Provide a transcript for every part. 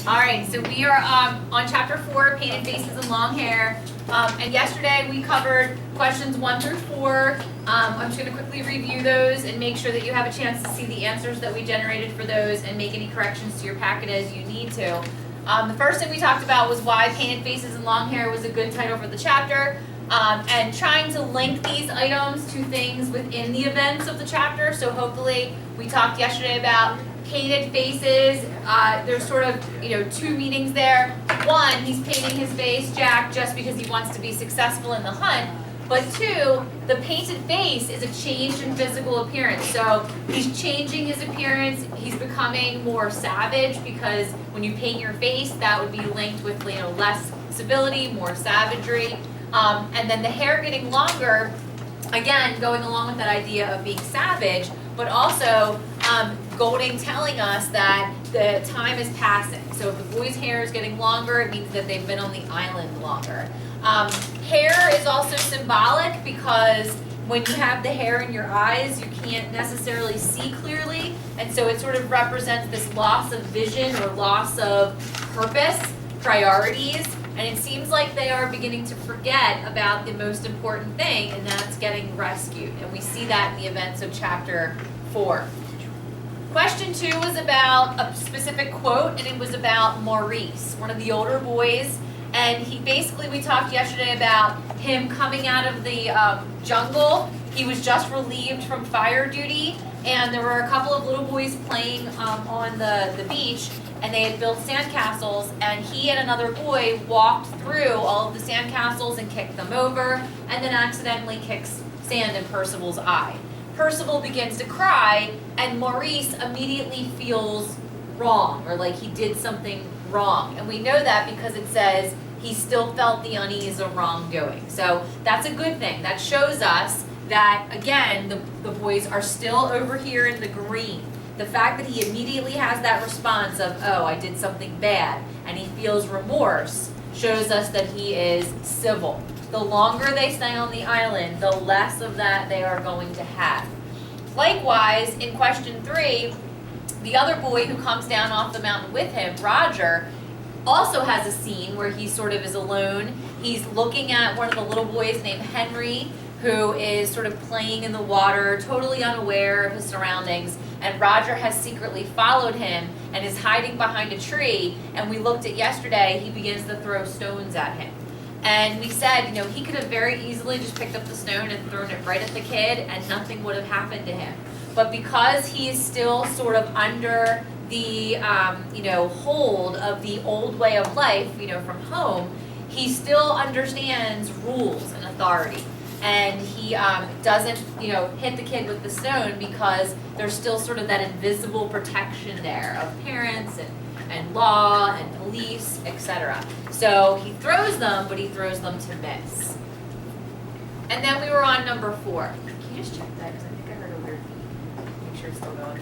All right, so we are on chapter 4, painted faces and long hair. And yesterday we covered questions 1 through 4. I'm just going to quickly review those and make sure that you have a chance to see the answers that we generated for those and make any corrections to your packet as you need to. The first thing we talked about was why painted faces and long hair was a good title for the chapter. And trying to link these items to things within the events of the chapter. So hopefully we talked yesterday about painted faces. There's sort of, two meanings there. One, he's painting his face, Jack, just because he wants to be successful in the hunt. But two, the painted face is a change in physical appearance. So he's changing his appearance. He's becoming more savage because when you paint your face, that would be linked with less civility, more savagery. And then the hair getting longer, again, going along with that idea of being savage, but also Golding telling us that the time is passing. So if the boy's hair is getting longer, it means that they've been on the island longer. Hair is also symbolic because when you have the hair in your eyes, you can't necessarily see clearly, and so it sort of represents this loss of vision or loss of purpose, priorities. And it seems like they are beginning to forget about the most important thing, and that's getting rescued. And we see that in the events of chapter 4. Question 2 was about a specific quote, and it was about Maurice, one of the older boys. And we talked yesterday about him coming out of the jungle. He was just relieved from fire duty, and there were a couple of little boys playing on the beach. And they had built sandcastles, and he and another boy walked through all of the sandcastles and kicked them over, and then accidentally kicks sand in Percival's eye. Percival begins to cry, and Maurice immediately feels wrong, or like he did something wrong. And we know that because it says he still felt the unease of wrongdoing. So that's a good thing. That shows us that, again, the boys are still over here in the green. The fact that he immediately has that response of, oh, I did something bad, and he feels remorse, shows us that he is civil. The longer they stay on the island, the less of that they are going to have. Likewise, in question 3, the other boy who comes down off the mountain with him, Roger, also has a scene where he sort of is alone. He's looking at one of the little boys named Henry, who is sort of playing in the water, totally unaware of his surroundings. And Roger has secretly followed him and is hiding behind a tree. And we looked at yesterday, he begins to throw stones at him. And we said, he could have very easily just picked up the stone and thrown it right at the kid and nothing would have happened to him. But because he is still sort of under the, hold of the old way of life, from home, he still understands rules and authority. And he doesn't, hit the kid with the stone because there's still sort of that invisible protection there of parents and law and police, etc. So he throws them, but he throws them to miss. And then we were on number 4. Can you just check that? Because I think I heard a weird beep. Make sure it's still going.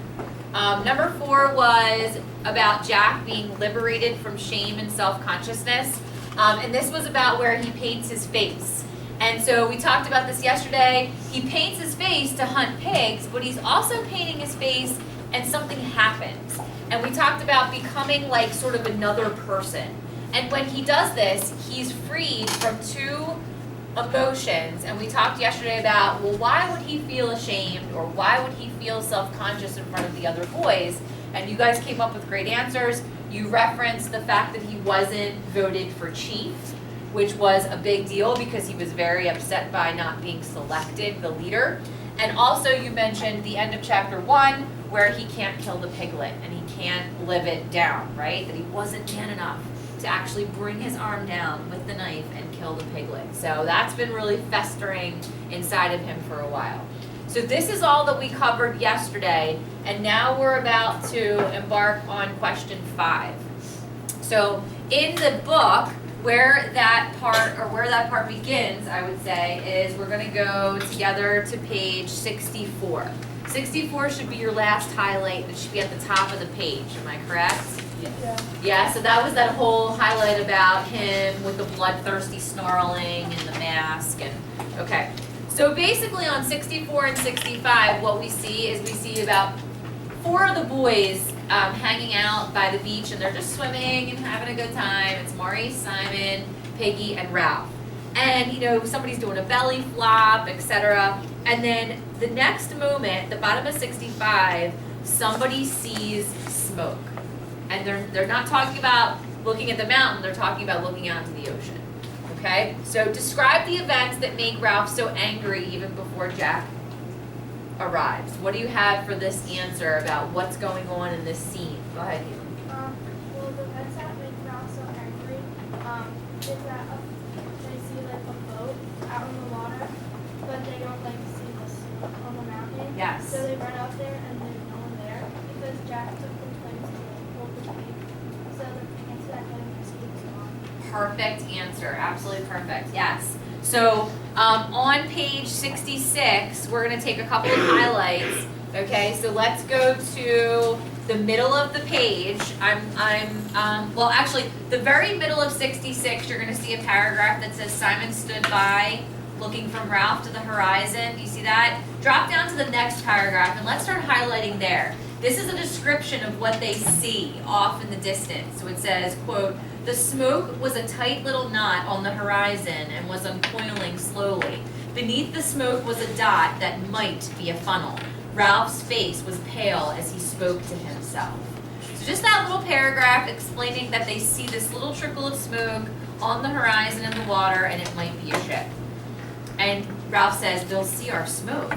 Number 4 was about Jack being liberated from shame and self-consciousness. And this was about where he paints his face. And so we talked about this yesterday. He paints his face to hunt pigs, but he's also painting his face and something happens. And we talked about becoming like sort of another person. And when he does this, he's freed from 2 emotions. And we talked yesterday about, well, why would he feel ashamed or why would he feel self-conscious in front of the other boys? And you guys came up with great answers. You referenced the fact that he wasn't voted for chief, which was a big deal because he was very upset by not being selected, the leader. And also you mentioned the end of chapter 1 where he can't kill the piglet and he can't live it down, right? That he wasn't man enough to actually bring his arm down with the knife and kill the piglet. So that's been really festering inside of him for a while. So this is all that we covered yesterday, and now we're about to embark on question 5. So in the book, where that part begins, I would say, is we're going to go together to page 64. 64 should be your last highlight. It should be at the top of the page. Am I correct? Yeah, so that was that whole highlight about him with the bloodthirsty snarling and the mask. Okay, so basically on 64 and 65, what we see is about 4 of the boys hanging out by the beach, and they're just swimming and having a good time. It's Maurice, Simon, Piggy, and Ralph. And somebody's doing a belly flop, etc. And then the next moment, the bottom of 65, somebody sees smoke. And they're not talking about looking at the mountain, they're talking about looking out into the ocean. Okay? So describe the events that make Ralph so angry even before Jack arrives. What do you have for this answer about what's going on in this scene? Go ahead, Caitlin. Well, the events that make Ralph so angry is that they see like a boat out in the water, but they don't like see the smoke on the mountain. Yes. So they run up there and there's no one there because Jack took the place to hold the cave. So the answer that kind of just keeps on. Perfect answer. Absolutely perfect. Yes. So on page 66, we're going to take a couple of highlights. Okay, so let's go to the middle of the page. Well, actually, the very middle of 66, you're going to see a paragraph that says Simon stood by, looking from Ralph to the horizon. Do you see that? Drop down to the next paragraph, and let's start highlighting there. This is a description of what they see off in the distance. So it says, quote, "The smoke was a tight little knot on the horizon and was uncoiling slowly. Beneath the smoke was a dot that might be a funnel. Ralph's face was pale as he spoke to himself." So just that little paragraph explaining that they see this little trickle of smoke on the horizon in the water and it might be a ship. And Ralph says, "They'll see our smoke."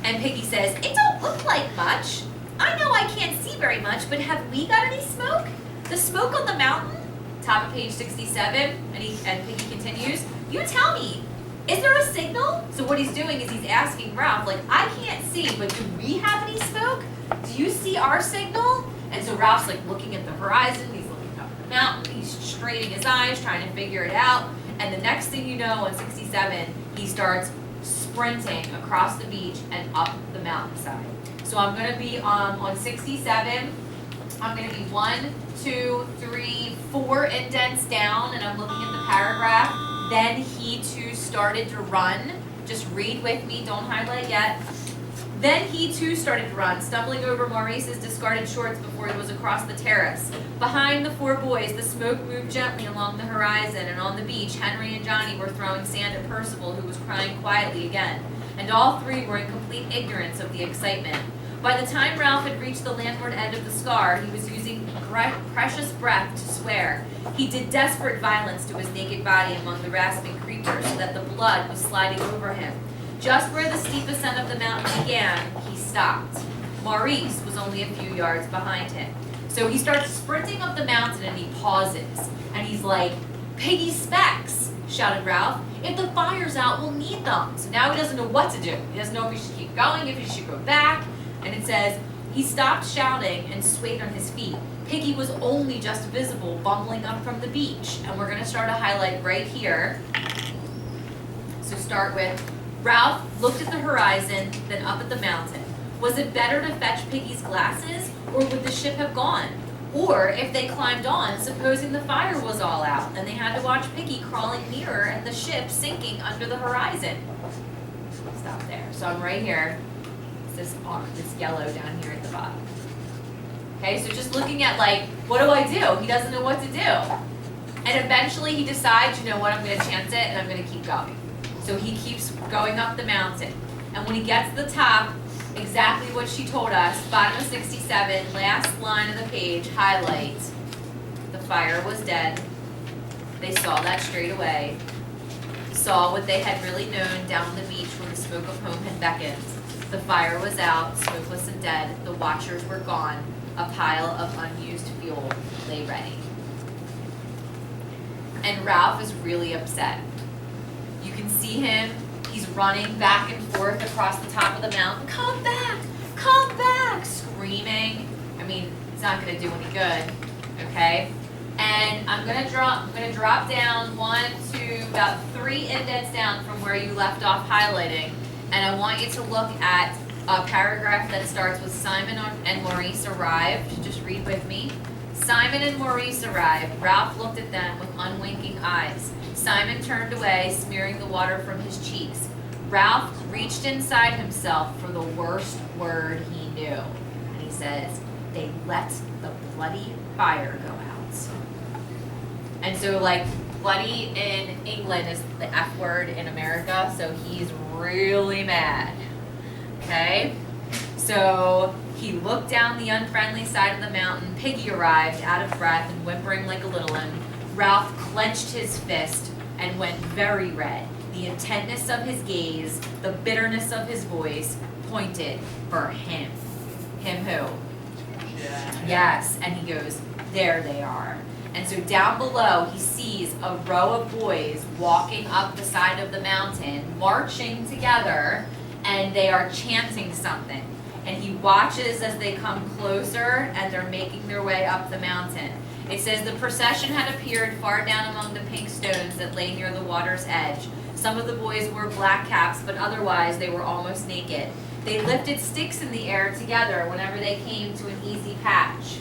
And Piggy says, "It don't look like much. I know I can't see very much, but have we got any smoke? The smoke on the mountain?" Top of page 67, and Piggy continues, "You tell me, is there a signal?" So what he's doing is he's asking Ralph, like, "I can't see, but do we have any smoke? Do you see our signal?" And so Ralph's like looking at the horizon, he's looking up at the mountain, he's straining his eyes, trying to figure it out. And the next thing you know, on 67, he starts sprinting across the beach and up the mountainside. So I'm going to be on 67, I'm going to be 1, 2, 3, 4 indents down, and I'm looking at the paragraph. Then he too started to run. Just read with me, don't highlight yet. Then he too started to run, stumbling over Maurice's discarded shorts before he was across the terrace. Behind the 4 boys, the smoke moved gently along the horizon, and on the beach, Henry and Johnny were throwing sand at Percival, who was crying quietly again. And all 3 were in complete ignorance of the excitement. By the time Ralph had reached the landward end of the scar, he was using precious breath to swear. He did desperate violence to his naked body among the rasping creepers so that the blood was sliding over him. Just where the steep ascent of the mountain began, he stopped. Maurice was only a few yards behind him. So he starts sprinting up the mountain and he pauses. And he's like, "Piggy's specs," shouted Ralph. "If the fire's out, we'll need them." So now he doesn't know what to do. He doesn't know if he should keep going, if he should go back. And it says, he stopped shouting and swayed on his feet. Piggy was only just visible, bumbling up from the beach. And we're going to start a highlight right here. So start with, Ralph looked at the horizon, then up at the mountain. Was it better to fetch Piggy's glasses, or would the ship have gone? Or if they climbed on, supposing the fire was all out, and they had to watch Piggy crawling nearer and the ship sinking under the horizon. Stop there. So I'm right here. This yellow down here at the bottom. Okay, so just looking at like, what do I do? He doesn't know what to do. And eventually he decides, you know what, I'm going to chance it and I'm going to keep going. So he keeps going up the mountain. And when he gets to the top, exactly what she told us, bottom of 67, last line of the page, highlight, the fire was dead. They saw that straight away. Saw what they had really known down the beach where the smoke of home had beckoned. The fire was out, smokeless and dead. The watchers were gone. A pile of unused fuel lay ready. And Ralph is really upset. You can see him. He's running back and forth across the top of the mountain. "Come back," screaming. I mean, it's not going to do any good. Okay. And I'm gonna drop down 1, 2, about 3 indents down from where you left off highlighting. And I want you to look at a paragraph that starts with Simon and Maurice arrived. Just read with me. Simon and Maurice arrived. Ralph looked at them with unwinking eyes. Simon turned away, smearing the water from his cheeks. Ralph reached inside himself for the worst word he knew. And he says, they let the bloody fire go out. And so like bloody in England is the F word in America, so he's really mad. Okay? So he looked down the unfriendly side of the mountain. Piggy arrived, out of breath and whimpering like a little one. Ralph clenched his fist and went very red. The intentness of his gaze, the bitterness of his voice pointed for him. Him who? Yeah. Yes, and he goes, there they are. And so down below, he sees a row of boys walking up the side of the mountain, marching together, and they are chanting something. And he watches as they come closer, and they're making their way up the mountain. It says the procession had appeared far down among the pink stones that lay near the water's edge. Some of the boys wore black caps, but otherwise they were almost naked. They lifted sticks in the air together whenever they came to an easy patch.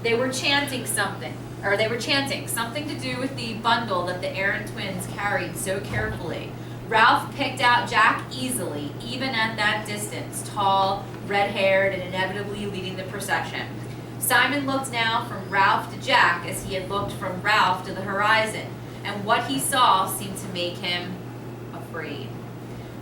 They were chanting something to do with the bundle that the Aaron twins carried so carefully. Ralph picked out Jack easily, even at that distance, tall, red-haired, and inevitably leading the procession. Simon looked now from Ralph to Jack as he had looked from Ralph to the horizon, and what he saw seemed to make him afraid.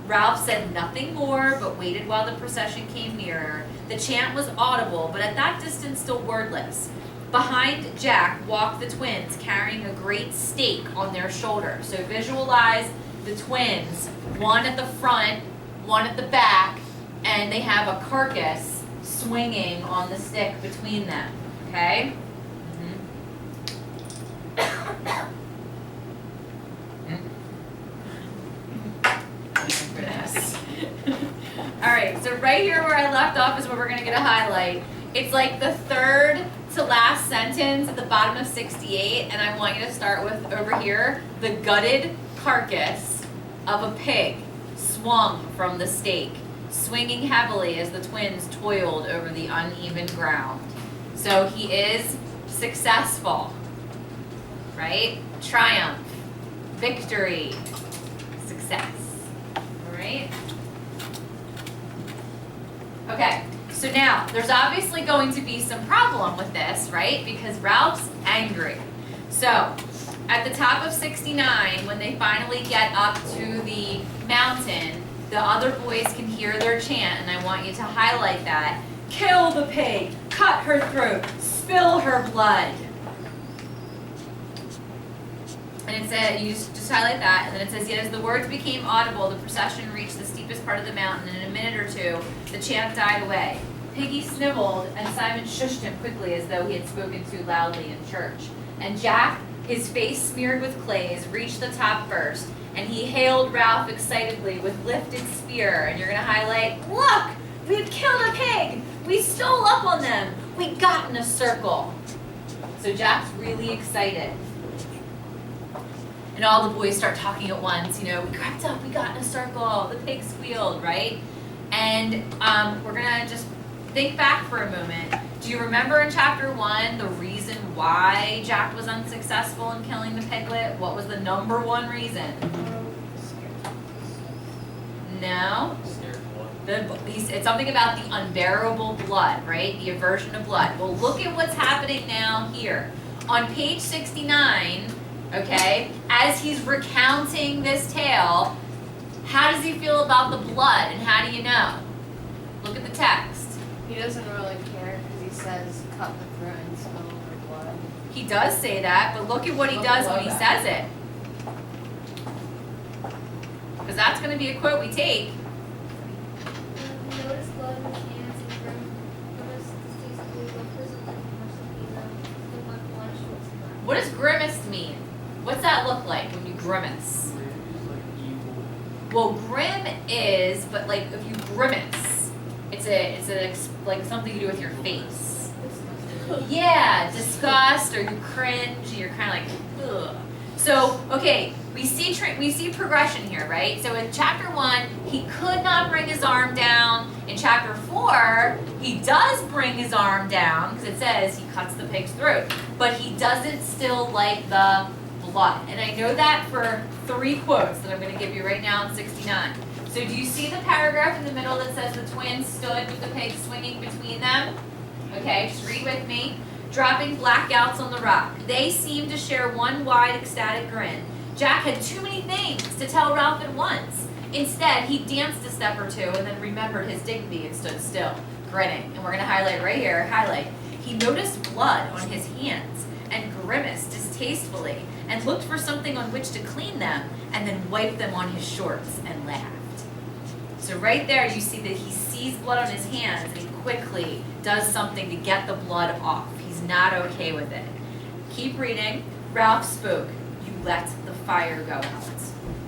Ralph said nothing more, but waited while the procession came nearer. The chant was audible, but at that distance still wordless. Behind Jack walked the twins, carrying a great stake on their shoulder. So visualize the twins, one at the front, one at the back, and they have a carcass swinging on the stick between them, okay? All right, so right here where I left off is where we're gonna get a highlight. It's like the third to last sentence at the bottom of 68, and I want you to start with, over here, the gutted carcass of a pig swung from the stake, swinging heavily as the twins toiled over the uneven ground. So he is successful, right? Triumph, victory, success, all right? Okay, so now, there's obviously going to be some problem with this, right? Because Ralph's angry. So, at the top of 69, when they finally get up to the mountain, the other boys can hear their chant, and I want you to highlight that. Kill the pig, cut her throat, spill her blood. And it said, you just highlight that, and then it says, yet as the words became audible, the procession reached the steepest part of the mountain, and in a minute or two, the chant died away. Piggy sniveled, and Simon shushed him quickly as though he had spoken too loudly in church. And Jack, his face smeared with clays, reached the top first, and he hailed Ralph excitedly with lifted spear. And you're going to highlight, look, we had killed a pig. We stole up on them. We got in a circle. So Jack's really excited. And all the boys start talking at once, you know, we crept up, we got in a circle, the pig squealed, right? And we're gonna just think back for a moment. Do you remember in chapter 1 the reason why Jack was unsuccessful in killing the piglet? What was the number one reason? No? It's something about the unbearable blood, right? The aversion of blood. Well, look at what's happening now here. On page 69, okay, as he's recounting this tale, how does he feel about the blood, and how do you know? Look at the text. He doesn't really care because he says cut the throat and spill her blood. He does say that, but look at what he does when he says it. Because that's going to be a quote we take. Notice blood in the hands and grimace distastefully, but physically mercifully, the blood blush was not. What does grimace mean? What's that look like when you grimace? Well, grim is, but like if you grimace, it's like something you do with your face. Yeah, disgust, or you cringe, and you're kind of like, ugh. So, okay, we see progression here, right? So in chapter 1, he could not bring his arm down. In chapter 4, he does bring his arm down, because it says he cuts the pig's throat. But he doesn't still like the blood. And I know that for 3 quotes that I'm going to give you right now in 69. So do you see the paragraph in the middle that says the twins stood with the pig swinging between them? Okay, just read with me. Dropping blackouts on the rock. They seemed to share one wide, ecstatic grin. Jack had too many things to tell Ralph at once. Instead, he danced a step or two and then remembered his dignity and stood still, grinning. And we're going to highlight right here, highlight. He noticed blood on his hands and grimaced distastefully and looked for something on which to clean them and then wiped them on his shorts and laughed. So right there you see that he sees blood on his hands and he quickly does something to get the blood off. He's not okay with it. Keep reading. Ralph spoke. You let the fire go out.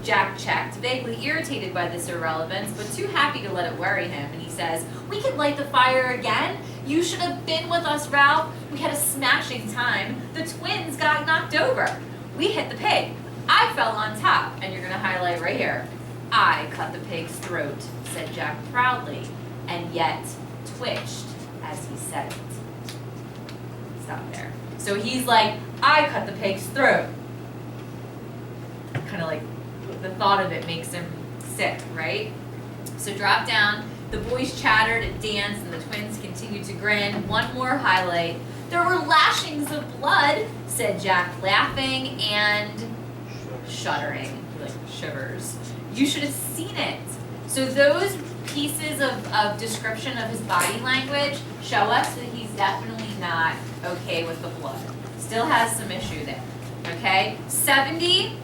Jack checked, vaguely irritated by this irrelevance, but too happy to let it worry him, and he says, we could light the fire again. You should have been with us, Ralph. We had a smashing time. The twins got knocked over. We hit the pig. I fell on top, and you're going to highlight right here. I cut the pig's throat, said Jack proudly, and yet twitched as he said it. Stop there. So he's like, I cut the pig's throat. Kind of like the thought of it makes him sick, right? So drop down. The boys chattered and danced, and the twins continued to grin. One more highlight. There were lashings of blood, said Jack, laughing and shuddering, like shivers. You should have seen it. So those pieces of description of his body language show us that he's definitely not okay with the blood. Still has some issue there, okay? 70,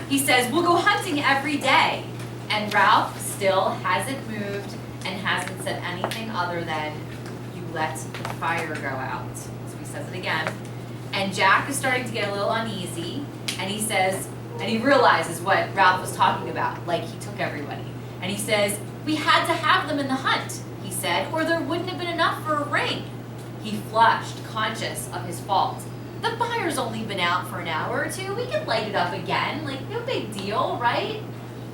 he says, we'll go hunting every day. And Ralph still hasn't moved and hasn't said anything other than, you let the fire go out. So he says it again. And Jack is starting to get a little uneasy, and he says, and he realizes what Ralph was talking about, like he took everybody. And he says, we had to have them in the hunt, he said, or there wouldn't have been enough for a ring. He flushed, conscious of his fault. The fire's only been out for an hour or two. We could light it up again, like no big deal, right?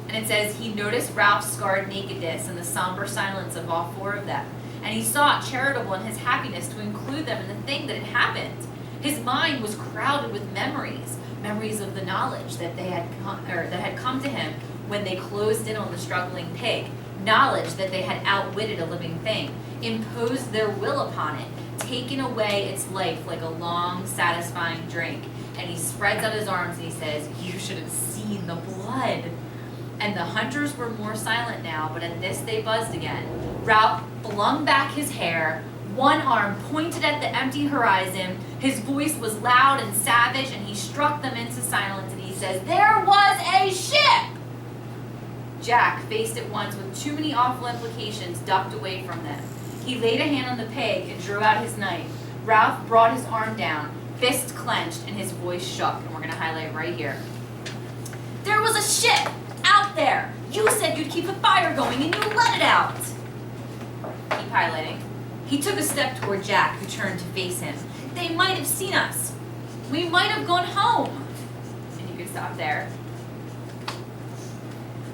And it says he noticed Ralph's scarred nakedness and the somber silence of all four of them. And he saw it charitable in his happiness to include them in the thing that had happened. His mind was crowded with memories of the knowledge that they had come to him when they closed in on the struggling pig, knowledge that they had outwitted a living thing, imposed their will upon it, taken away its life like a long, satisfying drink. And he spreads out his arms and he says, you should have seen the blood. And the hunters were more silent now, but at this they buzzed again. Ralph flung back his hair, one arm pointed at the empty horizon. His voice was loud and savage, and he struck them into silence, and he says, there was a ship! Jack, faced at once with too many awful implications, ducked away from them. He laid a hand on the pig and drew out his knife. Ralph brought his arm down, fist clenched, and his voice shook. And we're going to highlight right here. There was a ship out there. You said you'd keep the fire going, and you let it out. Keep highlighting. He took a step toward Jack, who turned to face him. They might have seen us. We might have gone home. And you can stop there.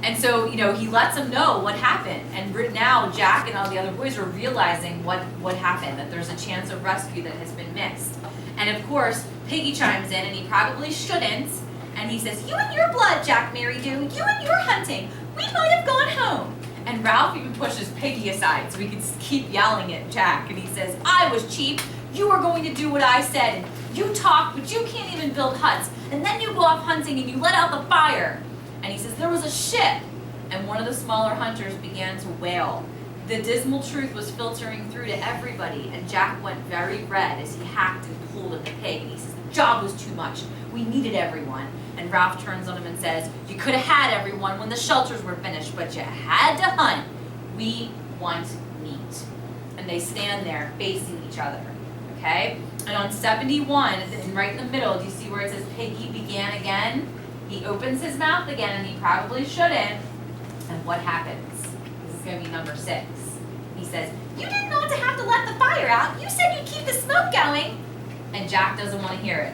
And so, he lets them know what happened. And now Jack and all the other boys are realizing what happened, that there's a chance of rescue that has been missed. And of course, Piggy chimes in, and he probably shouldn't. And he says, you and your blood, Jack Mary-Do, you and your hunting. We might have gone home. And Ralph even pushes Piggy aside so he can keep yelling at Jack. And he says, I was cheap. You were going to do what I said. You talk, but you can't even build huts. And then you go off hunting and you let out the fire. And he says, there was a ship. And one of the smaller hunters began to wail. The dismal truth was filtering through to everybody. And Jack went very red as he hacked and pulled at the pig. And he says, the job was too much. We needed everyone. And Ralph turns on him and says, you could have had everyone when the shelters were finished, but you had to hunt. We want meat. And they stand there facing each other, okay? And on 71, and right in the middle, do you see where it says Piggy began again? He opens his mouth again, and he probably shouldn't. And what happens? This is going to be number 6. He says, you didn't want to have to let the fire out. You said you'd keep the smoke going. And Jack doesn't want to hear it.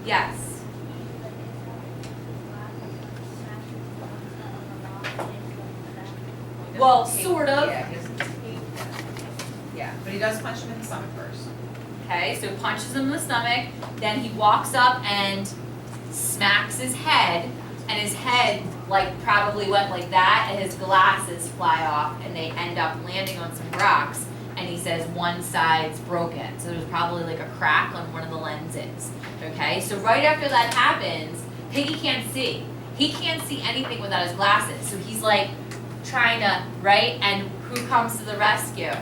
Yes. Well, sort of. Yeah, he doesn't take that. Yeah, but he does punch him in the stomach first. Okay, so punches him in the stomach, then he walks up and smacks his head, and his head like probably went like that, and his glasses fly off and they end up landing on some rocks, and he says one side's broken. So there's probably like a crack on one of the lenses. Okay, so right after that happens, Piggy can't see. He can't see anything without his glasses. So he's like trying to, right? And who comes to the rescue?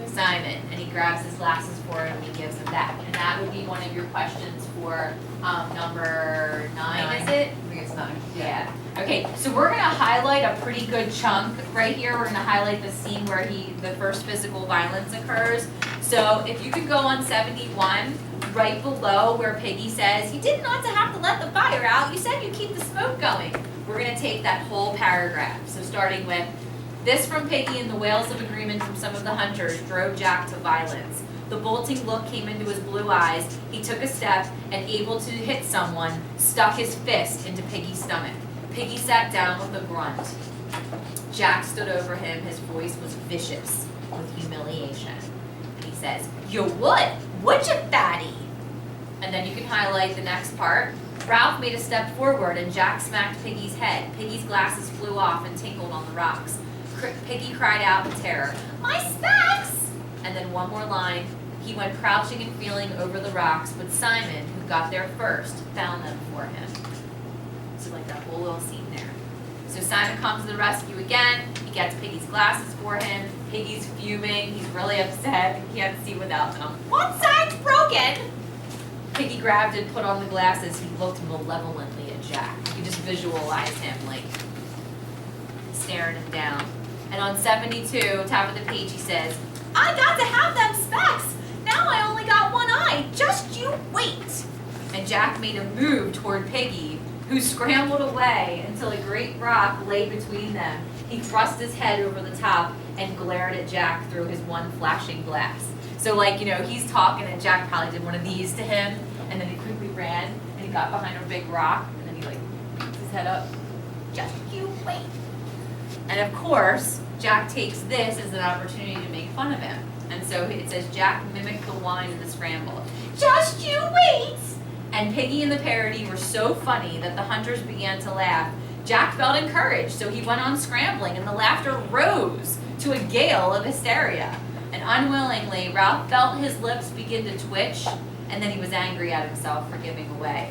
Simon. And he grabs his glasses for him and he gives them back. And that would be one of your questions for number 9, is it? I think it's 9. Yeah. Okay, so we're gonna highlight a pretty good chunk right here. We're gonna highlight the scene where the first physical violence occurs. So if you could go on 71, right below where Piggy says, "You did not to have to let the fire out. You said you'd keep the smoke going." We're gonna take that whole paragraph. So starting with, "This from Piggy and the wails of agreement from some of the hunters drove Jack to violence. The bolting look came into his blue eyes. He took a step and, able to hit someone, stuck his fist into Piggy's stomach. Piggy sat down with a grunt. Jack stood over him. His voice was vicious with humiliation. And he says, 'You would you, fatty?' And then you can highlight the next part. Ralph made a step forward and Jack smacked Piggy's head. Piggy's glasses flew off and tinkled on the rocks. Piggy cried out in terror, 'My specs!' And then one more line. He went crouching and feeling over the rocks, but Simon, who got there first, found them for him." So like that whole little scene there. So Simon comes to the rescue again. He gets Piggy's glasses for him. Piggy's fuming. He's really upset. He can't see without them. "One side's broken!" Piggy grabbed and put on the glasses. He looked malevolently at Jack. You can just visualize him like staring him down. And on 72, top of the page, he says, "I got to have them specs. Now I only got one eye. Just you wait." And Jack made a move toward Piggy, who scrambled away until a great rock lay between them. He thrust his head over the top and glared at Jack through his one flashing glass. So like, he's talking and Jack probably did one of these to him, and then he quickly ran and he got behind a big rock, and then he like picked his head up. "Just you wait." And of course, Jack takes this as an opportunity to make fun of him. And so it says, Jack mimicked the whine in the scramble. "Just you wait!" And Piggy and the parody were so funny that the hunters began to laugh. Jack felt encouraged, so he went on scrambling, and the laughter rose to a gale of hysteria. And unwillingly, Ralph felt his lips begin to twitch, and then he was angry at himself for giving away.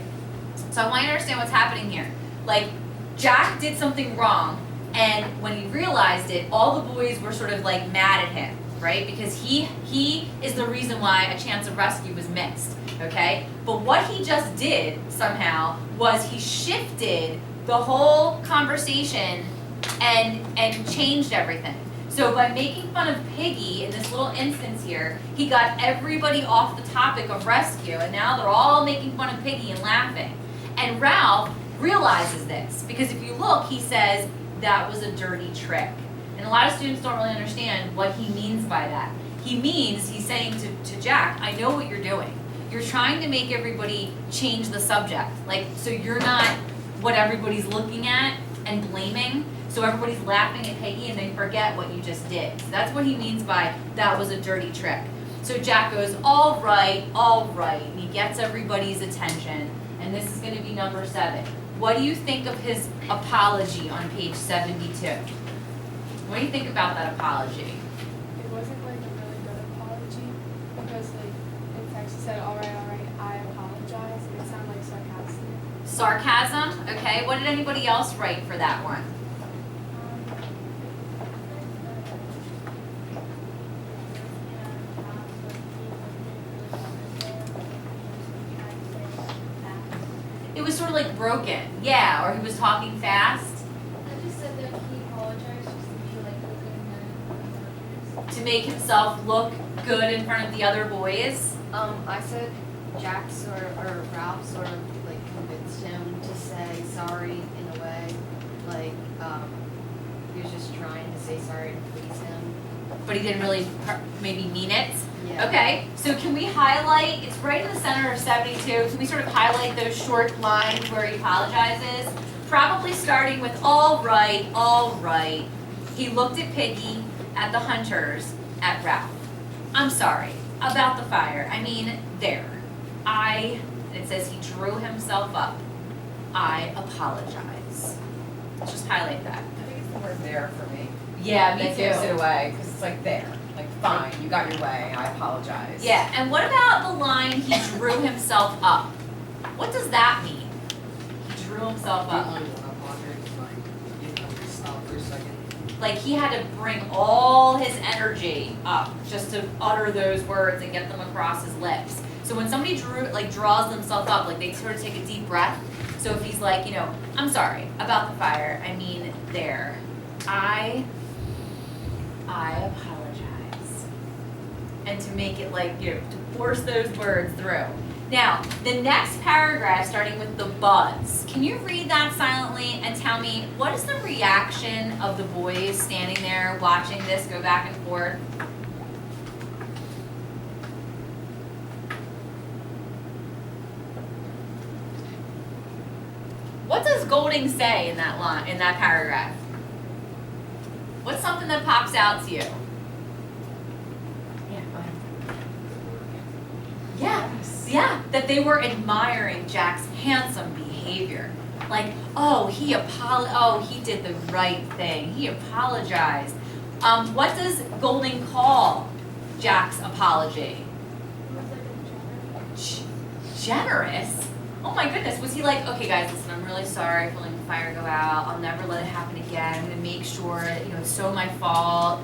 So I want you to understand what's happening here. Like, Jack did something wrong, and when he realized it, all the boys were sort of like mad at him, right? Because he is the reason why a chance of rescue was missed, okay? But what he just did, somehow, was he shifted the whole conversation and changed everything. So by making fun of Piggy in this little instance here, he got everybody off the topic of rescue, and now they're all making fun of Piggy and laughing. And Ralph realizes this, because if you look, he says, "That was a dirty trick." And a lot of students don't really understand what he means by that. He's saying to Jack, "I know what you're doing. You're trying to make everybody change the subject. Like, so you're not what everybody's looking at and blaming. So everybody's laughing at Peggy and they forget what you just did." So that's what he means by "that was a dirty trick." So Jack goes, all right, and he gets everybody's attention. And this is going to be number 7. What do you think of his apology on page 72? What do you think about that apology? It wasn't like a really good apology because like it actually said, all right, I apologize. It sounded like sarcastic. Sarcasm, okay. What did anybody else write for that one? It was sort of like broken, yeah, or he was talking fast. I just said that he apologized just to be like a good man. To make himself look good in front of the other boys. I said Jack or Ralph sort of like convinced him to say sorry in a way, like he was just trying to say sorry to please him. But he didn't really maybe mean it. Yeah. Okay, so can we highlight, it's right in the center of 72, can we sort of highlight those short lines where he apologizes? Probably starting with all right. He looked at Piggy, at the hunters, at Ralph. "I'm sorry about the fire. I mean, there. It says he drew himself up. I apologize." Just highlight that. I think it's the word there for me. Yeah, me That gives it away, because it's like there, like fine, you got your way, I apologize. Yeah, and what about the line, he drew himself up? What does that mean? He drew himself up. Like he had to bring all his energy up just to utter those words and get them across his lips. So when somebody draws themselves up, like they sort of take a deep breath. So if he's like, you know, I'm sorry about the fire, I mean there. I apologize. And to make it like, you know, to force those words through. Now, the next paragraph, starting with the buds, can you read that silently and tell me what is the reaction of the boys standing there watching this go back and forth? What does Golding say in that line, in that paragraph? What's something that pops out to you? Yeah, that they were admiring Jack's handsome behavior. Like, oh, he did the right thing. He apologized. What does Golding call Jack's apology? It was like a generous. Generous? Oh my goodness, was he like, okay guys, listen, I'm really sorry for letting the fire go out. I'll never let it happen again. I'm gonna make sure that, you know, it's so my fault.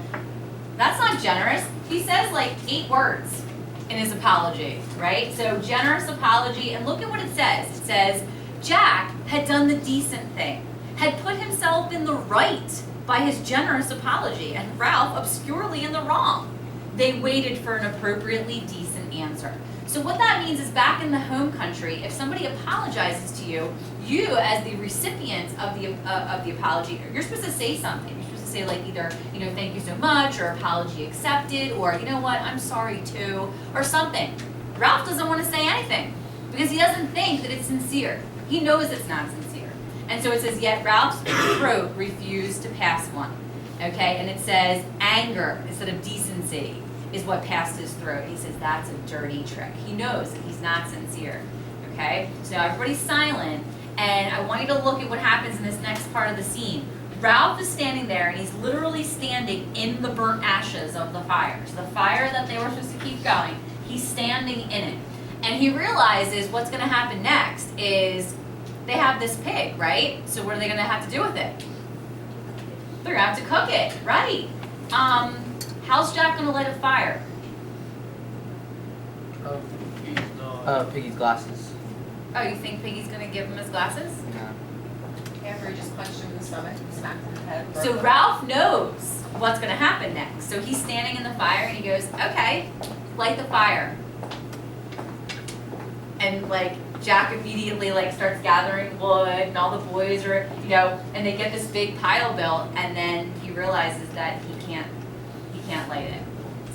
That's not generous. He says like 8 words in his apology, right? So generous apology, and look at what it says. It says, Jack had done the decent thing, had put himself in the right by his generous apology, and Ralph obscurely in the wrong. They waited for an appropriately decent answer. So what that means is back in the home country, if somebody apologizes to you, you as the recipient of the apology, you're supposed to say something. You're supposed to say like either, you know, thank you so much, or apology accepted, or you know what, I'm sorry too, or something. Ralph doesn't want to say anything because he doesn't think that it's sincere. He knows it's not sincere. And so it says, yet Ralph's throat refused to pass one. Okay, and it says anger instead of decency is what passed his throat. He says that's a dirty trick. He knows that he's not sincere. Okay, so now everybody's silent, and I want you to look at what happens in this next part of the scene. Ralph is standing there, and he's literally standing in the burnt ashes of the fire. So the fire that they were supposed to keep going, he's standing in it. And he realizes what's going to happen next is they have this pig, right? So what are they going to have to do with it? They're going to have to cook it, right? How's Jack going to light a fire? Piggy's glasses. Oh, you think Piggy's going to give him his glasses? Yeah. Amber just punched him in the stomach, smacked him in the head. broke So him. Ralph knows what's going to happen next. So he's standing in the fire and he goes, okay, light the fire. And like Jack immediately like starts gathering wood, and all the boys are, you know, and they get this big pile built, and then he realizes that he can't light it.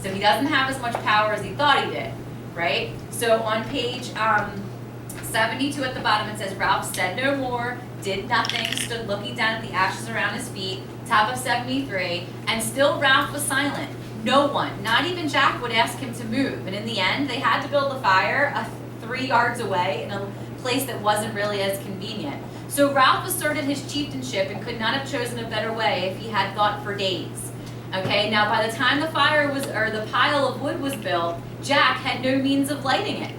So he doesn't have as much power as he thought he did, right? So on page 72 at the bottom it says, Ralph said no more, did nothing, stood looking down at the ashes around his feet, top of 73, and still Ralph was silent. No one, not even Jack, would ask him to move. And in the end, they had to build the fire 3 yards away in a place that wasn't really as convenient. So Ralph asserted his chieftainship and could not have chosen a better way if he had thought for days. Okay, now by the time the pile of wood was built, Jack had no means of lighting it.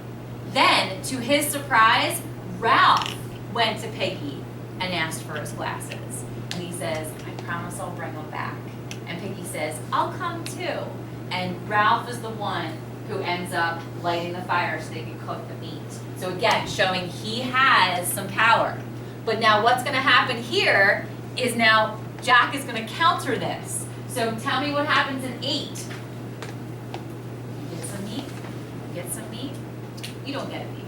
Then, to his surprise, Ralph went to Piggy and asked for his glasses. And he says, I promise I'll bring them back. And Piggy says, I'll come too. And Ralph is the one who ends up lighting the fire so they can cook the meat. So again, showing he has some power. But now what's going to happen here is now Jack is going to counter this. So tell me what happens in 8. You get some meat? You get some meat? You don't get a baby.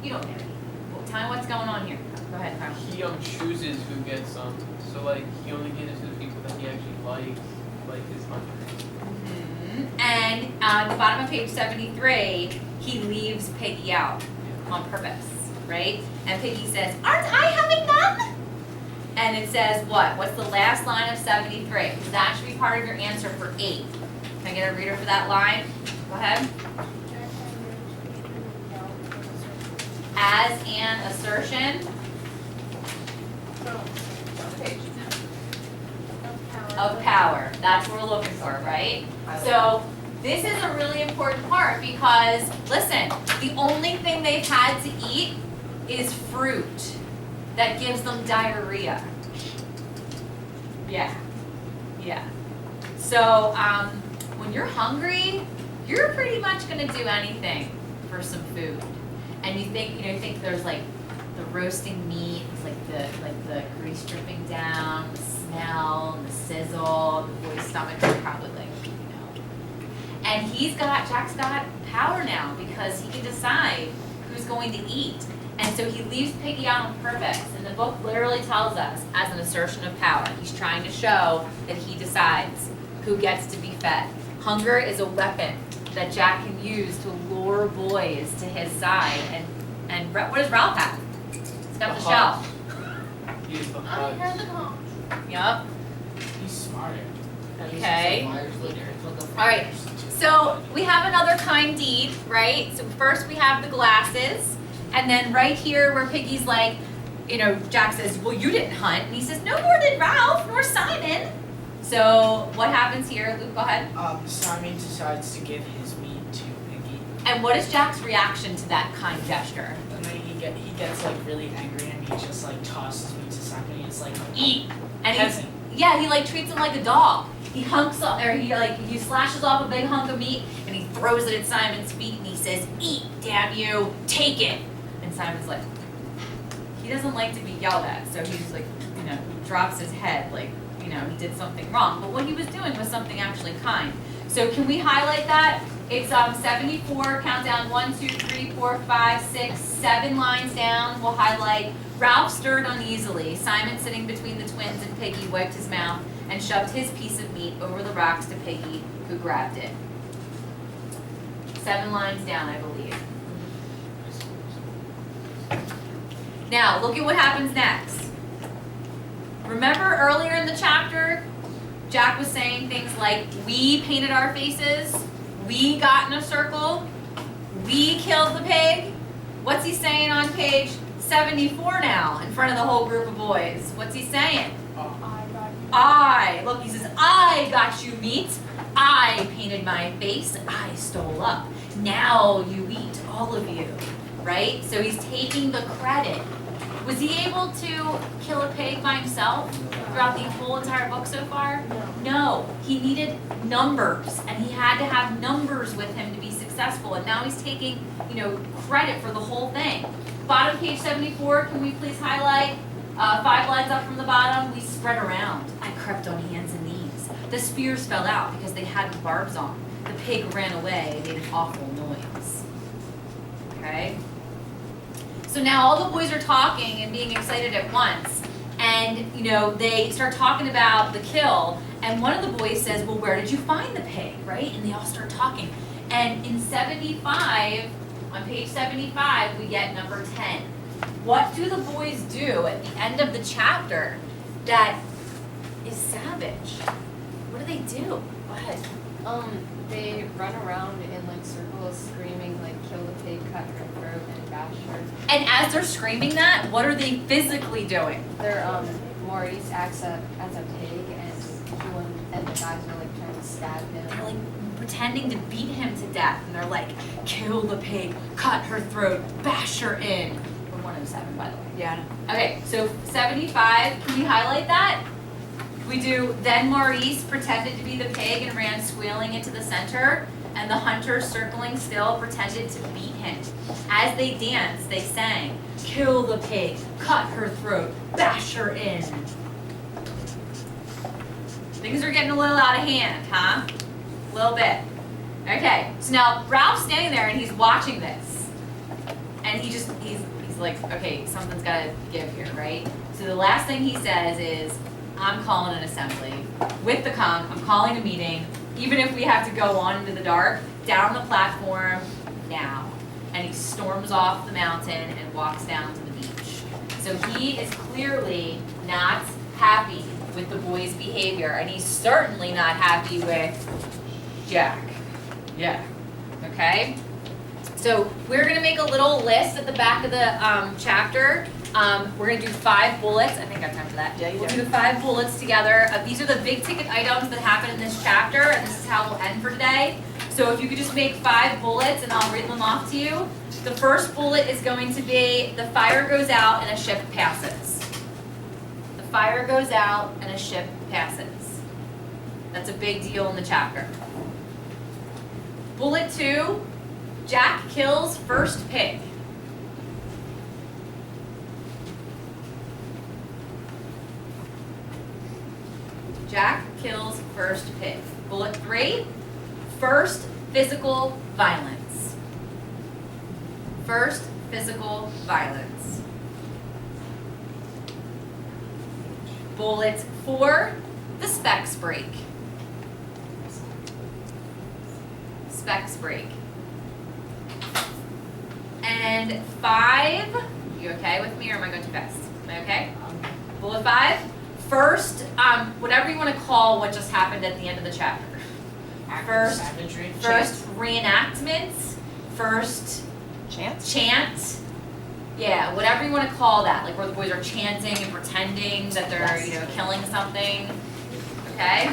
You don't get a baby. Well, tell me what's going on here. Go ahead, Carl. He chooses who gets some. So like he only gives it to the people that he actually likes, like his hunters. Mm-hmm. And on the bottom of page 73, he leaves Piggy out on purpose, right? And Piggy says, aren't I having none? And it says what? What's the last line of 73? Because that should be part of your answer for 8. Can I get a reader for that line? Go ahead. As an assertion. of power. That's what we're looking for, right? So this is a really important part because, listen, the only thing they've had to eat is fruit that gives them diarrhea. Yeah. So when you're hungry, you're pretty much gonna do anything for some food. And you think there's like the roasting meat, it's like the grease dripping down, the smell, and the sizzle, the boy's stomachs are probably like, And Jack's got power now because he can decide who's going to eat. And so he leaves Piggy out on purpose. And the book literally tells us as an assertion of power. He's trying to show that he decides who gets to be fed. Hunger is a weapon that Jack can use to lure boys to his side. And what does Ralph have? He's got the shell. He's the I hug. heard the conch. Yup. He's smarter. Okay. Myers leader. All right. So we have another kind deed, right? So first we have the glasses. And then right here where Piggy's like, Jack says, well, you didn't hunt. And he says, no more did Ralph nor Simon. So what happens here? Luke, go ahead. Simon decides to give his meat to Piggy. And what is Jack's reaction to that kind gesture? And then he gets like really angry and he just like tosses meat to Simon and he's like, eat, And peasant. he like treats him like a dog. He he slashes off a big hunk of meat and he throws it at Simon's feet and he says, eat, damn you, take it. And Simon's like, he doesn't like to be yelled at, so he's like, he drops his head like, he did something wrong. But what he was doing was something actually kind. So can we highlight that? It's 74, count down 1, 2, 3, 4, 5, 6, 7 lines down. We'll highlight Ralph stirred uneasily. Simon, sitting between the twins and Piggy, wiped his mouth and shoved his piece of meat over the rocks to Piggy, who grabbed it. 7 lines down, I believe. Now, look at what happens next. Remember earlier in the chapter, Jack was saying things like, we painted our faces, we got in a circle, we killed the pig. What's he saying on page 74 now in front of the whole group of boys? What's he saying? Look, he says, I got you meat, I painted my face, I stole up. Now you eat, all of you, right? So he's taking the credit. Was he able to kill a pig by himself throughout the whole entire book so far? No. He needed numbers, and he had to have numbers with him to be successful. And now he's taking, credit for the whole thing. Bottom page 74, can we please highlight 5 lines up from the bottom? We spread around. I crept on hands and knees. The spears fell out because they had barbs on. The pig ran away and made an awful noise. Okay? So now all the boys are talking and being excited at once. And, they start talking about the kill. And one of the boys says, well, where did you find the pig, right? And they all start talking. And in 75, on page 75, we get number 10. What do the boys do at the end of the chapter that is savage? What do they do? Go ahead. They run around in like circles screaming like kill the pig, cut her throat, and bash her. And as they're screaming that, what are they physically doing? They're Maurice acts as a pig and the guys are like trying to stab him. They're like pretending to beat him to death, and they're like, kill the pig, cut her throat, bash her in. We're 107, by the way. Yeah. Okay, so 75, can we highlight that? We do, then Maurice pretended to be the pig and ran squealing into the center, and the hunters circling still pretended to beat him. As they danced, they sang, kill the pig, cut her throat, bash her in. Things are getting a little out of hand, huh? A little bit. Okay, so now Ralph's standing there and he's watching this. And he's like, okay, something's gotta give here, right? So the last thing he says is, I'm calling an assembly. With the conch, I'm calling a meeting, even if we have to go on into the dark, down the platform, now. And he storms off the mountain and walks down to the beach. So he is clearly not happy with the boys' behavior, and he's certainly not happy with Jack. Yeah. Okay? So we're gonna make a little list at the back of the chapter We're gonna do 5 bullets. I think I have time for that. Yeah, you We'll do. do the 5 bullets together. These are the big ticket items that happen in this chapter, and this is how we'll end for today. So if you could just make 5 bullets, and I'll read them off to you. The first bullet is going to be, the fire goes out and a ship passes. The fire goes out and a ship passes. That's a big deal in the chapter. Bullet 2, Jack kills first pig. Jack kills first pig. Bullet 3, first physical violence. First physical violence. Bullet 4, the specs break. Specs break. And 5, you okay with me or am I going too fast? Am I okay? Bullet 5, first, whatever you want to call what just happened at the end of the chapter. Act of First- savagery. First reenactments, first Chance? chant. Yeah, whatever you want to call that, like where the boys are chanting and pretending that they're, Yes. killing something. Okay?